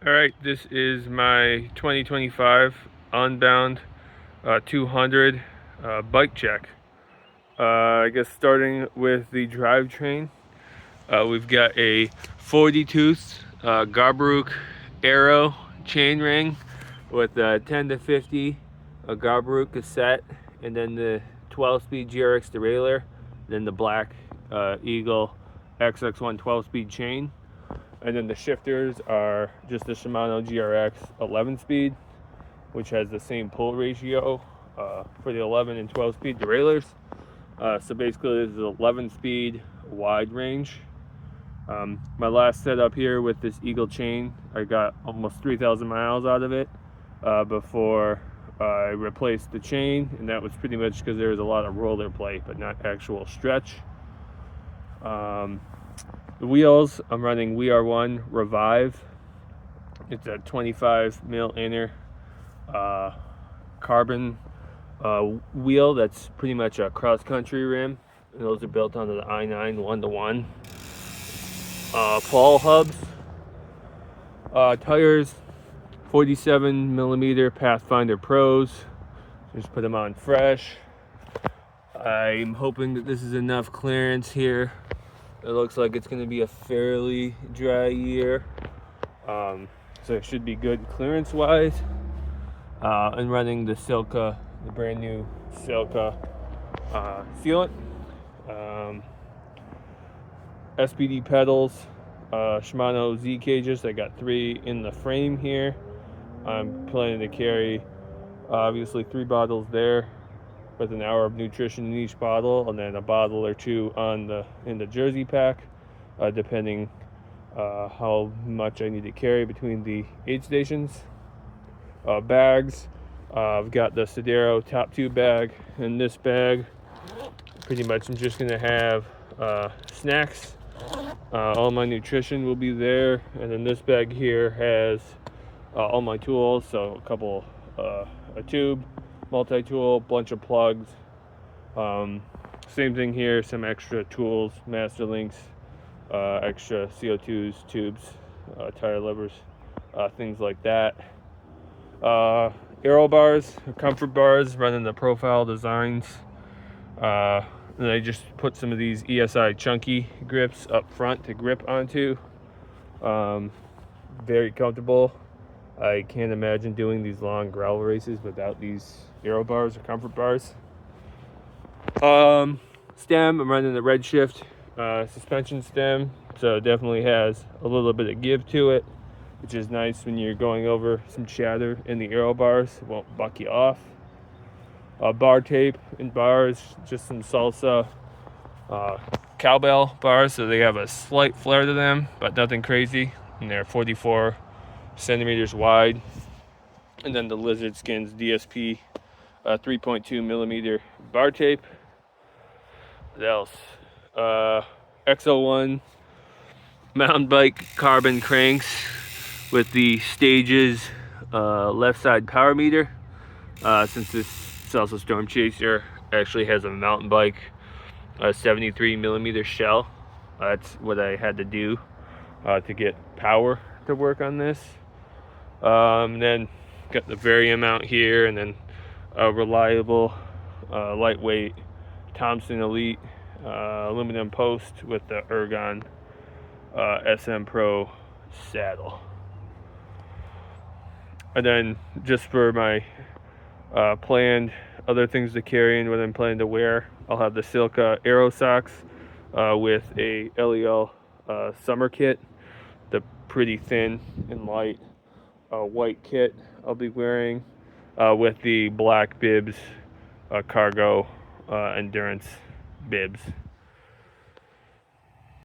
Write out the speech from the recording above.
Alright, this is my 2025 Unbound 200 bike check. I guess starting with the drivetrain, we've got a 40-tooth Garbaruk Aero Chainring with a 10 to 50 Garbaruk cassette, and then the 12-speed GRX derailleur, then the black Eagle XX1 12-speed chain. And then the shifters are just the Shimano GRX 11-speed, which has the same pull ratio for the 11 and 12-speed derailleurs. So basically, this is 11-speed wide range. My last setup here with this Eagle chain, I got almost 3,000 miles out of it before I replaced the chain, and that was pretty much because there was a lot of roller play, but not actual stretch. The wheels, I'm running WR1 Revive. It's a 25 mil inner carbon wheel that's pretty much a cross-country rim. And those are built onto the i9 1-to-1. Paul hubs. Tires, 47 millimeter Pathfinder Pros. Just put them on fresh. I'm hoping that this is enough clearance here. It looks like it's going to be a fairly dry year, so it should be good clearance-wise. And running the Silca, the brand new Silca sealant. SPD pedals, Shimano Z cages. I got 3 in the frame here. I'm planning to carry obviously 3 bottles there, with an hour of nutrition in each bottle, and then a bottle or 2 in the jersey pack, depending how much I need to carry between the aid stations. Bags, I've got the Cedero top 2 bag. In this bag, pretty much I'm just gonna have snacks. All my nutrition will be there, and then this bag here has all my tools, so a tube, multi-tool, bunch of plugs. Same thing here, some extra tools, master links, extra CO2s, tubes, tire levers, things like that. Aero bars, comfort bars, running the Profile Designs. And I just put some of these ESI chunky grips up front to grip onto. Very comfortable. I can't imagine doing these long gravel races without these aero bars or comfort bars. Stem, I'm running the Redshift suspension stem, so it definitely has a little bit of give to it, which is nice when you're going over some chatter in the aero bars. It won't buck you off. Bar tape and bars, just some Salsa cowbell bars, so they have a slight flare to them, but nothing crazy, and they're 44 centimeters wide. And then the Lizard Skins DSP 3.2 millimeter bar tape. What else? X01 mountain bike carbon cranks with the Stages left side power meter. Since this Salsa Stormchaser actually has a mountain bike 73 millimeter shell, that's what I had to do to get power to work on this. Then got the Varium out here, and then a reliable lightweight Thomson Elite aluminum post with the Ergon SM Pro saddle. And then just for my planned other things to carry and what I'm planning to wear, I'll have the Silca Aero socks with a LEL summer kit, the pretty thin and light white kit I'll be wearing, with the black bibs, cargo endurance bibs.